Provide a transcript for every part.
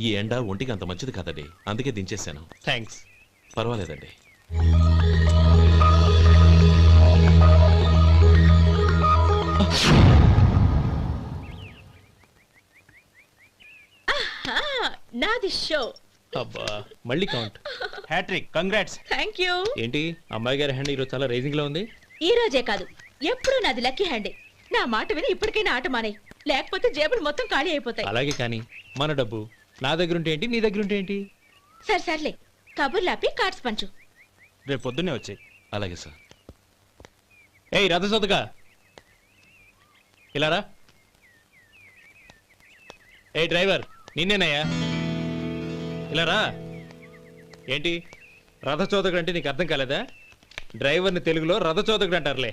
ఈ ఎండ ఒంటికి అంత మంచిది కాదండి, అందుకే దించేశాను. థ్యాంక్స్. పర్వాలేదండి. నాది షో. అబ్బా మళ్ళీ count. Hat-trick, congrats. Thank you. ఏంటి అమ్మాయి గారి హ్యాండ్ ఈరోజు చాలా రైజింగ్ లో ఉంది? ఈ రోజే కాదు, ఎప్పుడు నాది లక్కీ హ్యాండే. నా మాట విని ఇప్పటికైనా ఆట మానే, లేకపోతే జేబులు మొత్తం ఖాళీ అయిపోతాయి. అలాగే కానీ మన డబ్బు నా దగ్గర ఉంటే ఏంటి, నీ దగ్గర ఉంటే ఏంటి? సరే సర్లే, కబుర్లాపి కార్డ్స్ పంచు. రేపు పొద్దున్నే వచ్చాయి. అలాగే సార్. ఏయ్ రథసోదగా ఇలా రా. ఏ డ్రైవర్ నిన్నేనయ్యా, ఇలా రా. ఏంటి రథచోదకుడు అంటే నీకు అర్థం కాలేదా? డ్రైవర్ని తెలుగులో రథచోదకుడు అంటారులే.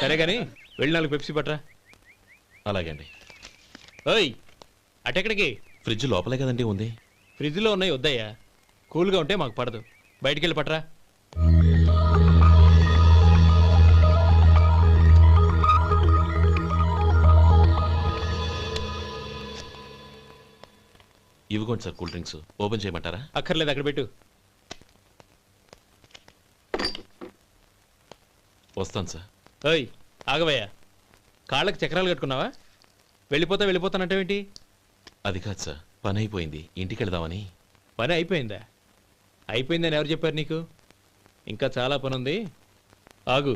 సరే కానీ వెళ్ళి 4 పెప్సీ పట్రా. అలాగే అండి. ఓయ్ అటెక్కడికి? ఫ్రిడ్జ్ లోపలే కదండి ఉంది. ఫ్రిడ్జ్లో ఉన్నాయి వద్దయ్యా, కూల్గా ఉంటే మాకు పడదు. బయటికి వెళ్ళి పట్రా. ఇవ్వకోండి సార్ కూల్ డ్రింక్స్. ఓపెన్ చేయమంటారా? అక్కర్లేదు, అక్కడ పెట్టు. వస్తాను సార్. ఓయ్ ఆగవయ్యా, కాళ్ళకి చక్రాలు కట్టుకున్నావా? వెళ్ళిపోతానంటావేంటి? అది కాదు సార్, పని అయిపోయింది, ఇంటికి వెళదామని. పని అయిపోయిందా? అయిపోయిందని ఎవరు చెప్పారు నీకు? ఇంకా చాలా పని ఉంది, ఆగు.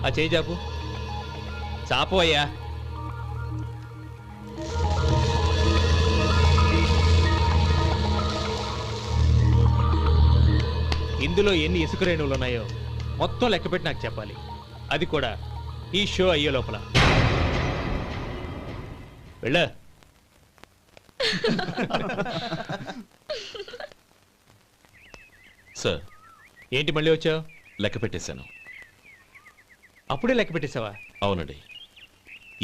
ఆ చేయి చాపు. చాపు అయ్యా. ఇందులో ఎన్ని ఇసుక రేణువులు ఉన్నాయో మొత్తం లెక్కపెట్టి నాకు చెప్పాలి, అది కూడా ఈ షో అయ్యే లోపల. వెళ్ళ. సార్ ఏంటి మళ్ళీ వచ్చావు? లెక్క పెట్టేశాను. అప్పుడే లెక్క పెట్టేశావా? అవునండి,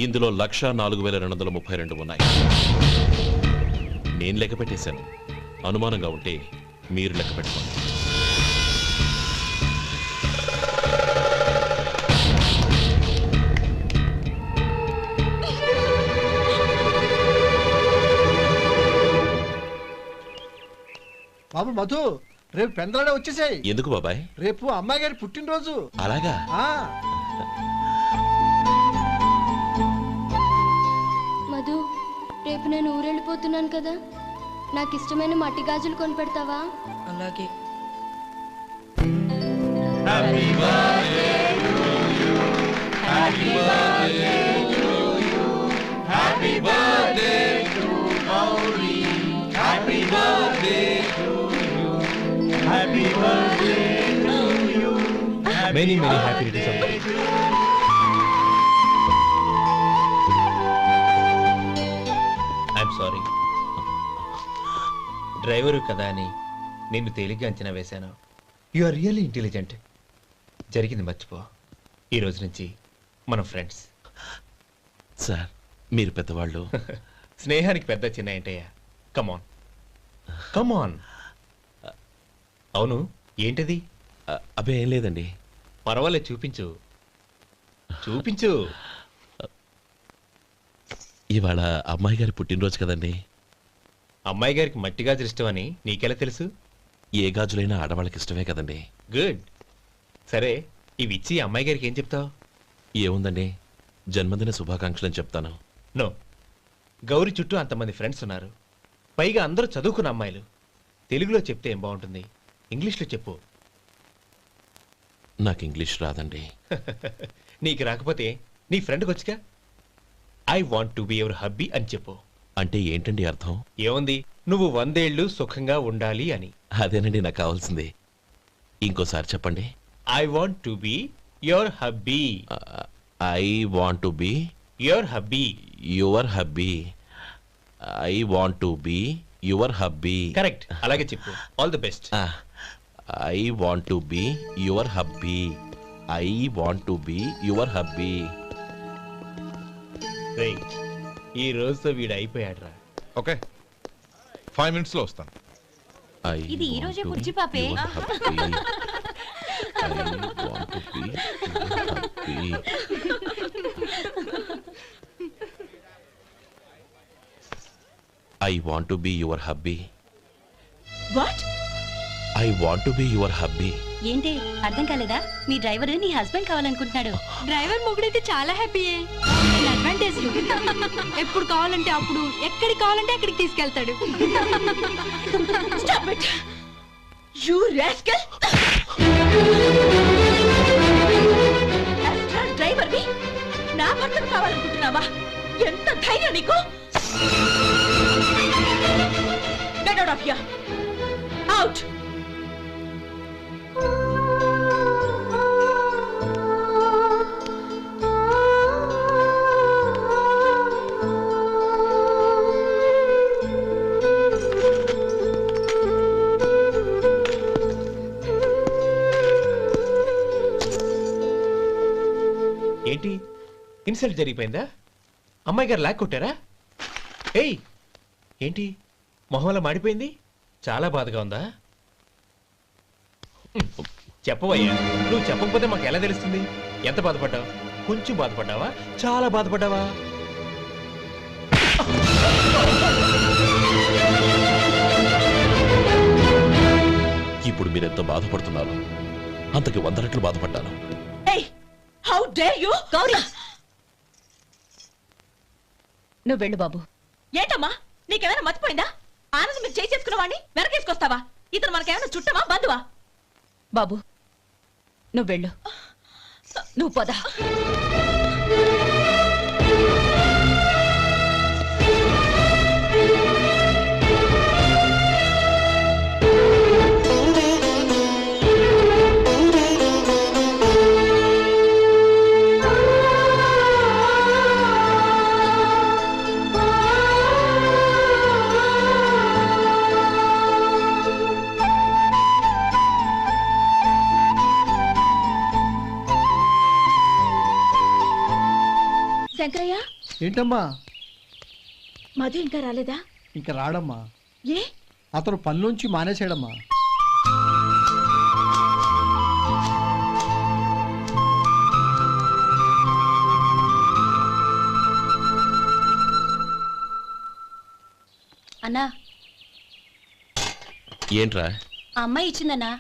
ఇందులో 1,04,232 ఉన్నాయి. నేను లెక్క పెట్టేశాను. అనుమానంగా ఉంటే మీరు లెక్క పెట్టుకోండి. బాబు మధు, రేపు పెందలాడే వచ్చేసాయి. ఎందుకు బాబాయ్? రేపు అమ్మాయి గారి పుట్టినరోజు. అలాగా? మధు, రేపు నేను ఊరెళ్ళిపోతున్నాను కదా, నాకు ఇష్టమైన మట్టి గాజులు కొనిపెడతావా? అలాగే. Many happy returns of the day. I'm sorry. Driver కదా అని నిన్ను తేలిగ్గా అంచనా వేశాను. You are really intelligent. జరిగింది మర్చిపో. ఈ రోజు నుంచి మనం ఫ్రెండ్స్. సార్ మీరు పెద్దవాళ్ళు. స్నేహానికి పెద్ద చిన్న ఏంటయ్యా? కమాన్ కమాన్. అవును, ఏంటది? అబ్బే ఏం లేదండి. పర్వాలేదు, చూపించు చూపించు. ఇవాళ అమ్మాయి గారి పుట్టినరోజు కదండి. అమ్మాయి గారికి మట్టి గాజులు ఇష్టమని నీకెలా తెలుసు? ఏ గాజులైనా ఆడవాళ్ళకి ఇష్టమే కదండి. గుడ్. సరే, ఇవి ఇచ్చి అమ్మాయి గారికి ఏం చెప్తావు? ఏముందండి, జన్మదిన శుభాకాంక్షలు అని చెప్తాను. నో, గౌరీ చుట్టూ అంతమంది ఫ్రెండ్స్ ఉన్నారు, పైగా అందరూ చదువుకున్న అమ్మాయిలు. తెలుగులో చెప్తే ఏం బాగుంటుంది, ఇంగ్లీష్లో చెప్పు. నాకు ఇంగ్లీష్ రాదండి. నీకు రాకపోతే నీ ఫ్రెండ్కి వచ్చిగా I want to be your hubby అని చెప్పు. అంటే ఏంటండి అర్థం? ఏముంది, నువ్వు 100 ఏళ్ళు సుఖంగా ఉండాలి అని. అదేనండి నాకు కావాల్సింది. ఇంకోసారి చెప్పండి. I want to be your hubby. I want to be your hubby. Your hubby. I want to be your hubby. Correct, అలాగే చెప్పు. All the best. I want to be your hubby. I want to be your hubby. ఈ రోజుతో వీడు అయిపోయాడ్రా. Okay, 5 minutes లో వస్తాను. ఇది ఈ రోజే బుజ్జి పాపే. I want to be your hubby. What? I want to be your hubby. ఏంటి అర్థం కాలేదా? మీ డ్రైవర్ నీ హస్బెండ్ కావాలనుకుంటున్నాడు. డ్రైవర్ మొగుడైతే చాలా హ్యాపీయే. అడ్వాంటేజ్ ఎప్పుడు కావాలంటే అప్పుడు, ఎక్కడికి కావాలంటే అక్కడికి తీసుకెళ్తాడు. Stop it! You rascal! Driver వి నా భర్తను కావాలనుకుంటున్నావా? ఎంత ధైర్యం నీకు? Get out of here! Out! ఏంటి ఇన్సల్ట్ జరిగిపోయిందా? అమ్మాయి గారు లాక్ కొట్టారా? ఏయ్ ఏంటి మొహంలో మాడిపోయింది? చాలా బాధగా ఉందా? చెప్పవయ్యా, నువ్వు చెప్పకపోతే మాకు ఎలా తెలుస్తుంది? ఎంత బాధపడ్డావు? కొంచెం బాధపడ్డావా? చాలా బాధపడ్డావా? ఇప్పుడు మీరెంత బాధపడుతున్నారు, అంతకి 100 రెట్లు బాధపడ్డాను. Hey! How dare you? Gauri, నువ్వు వెళ్ళు బాబు. ఏంటమ్మా, నీకేమైనా మర్చిపోయిందా? ఆనందం మీరు చేసుకున్న వాడిని వెనకేసుకొస్తావా? ఇతను మనకేమైనా చుట్టమా బంధువా? బాబు నువ్వు వెళ్ళు. నువ్వు పద. శంకరయ్య, ఏంటమ్మా? మధు ఇంకా రాలేదా? ఇంకా రాడమ్మా. ఏ? అతను పనిలోంచి మానేసాడమ్మా. అన్నా, ఏంట్రా? ఆ అమ్మాయి ఇచ్చిందన్నా.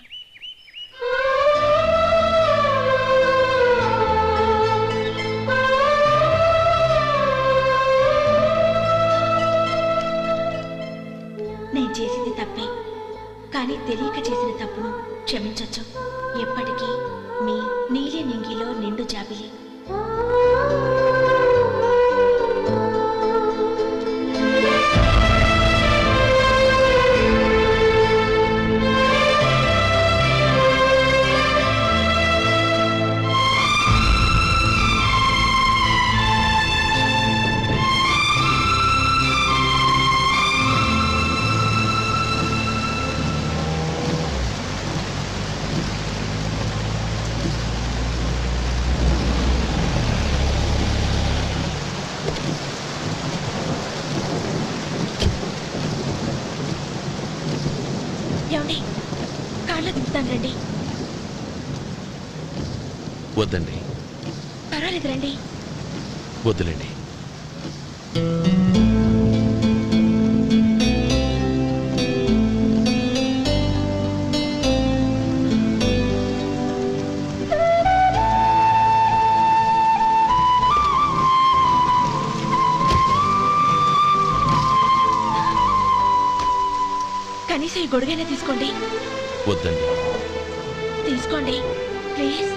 నేను చేసింది తప్పే, కానీ తెలియక చేసిన తప్పును క్షమించొచ్చు. ఎప్పటికీ మీ నీలి నింగిలో నిండు జాబిలి. ఏమండి, కాళ్ళ దింపుతాను రండి. వద్దండి. పర్వాలేదు రండి. వద్దులేండి. కనీసం ఈ గొడుగైనా తీసుకోండి. వద్దండి. తీసుకోండి ప్లీజ్.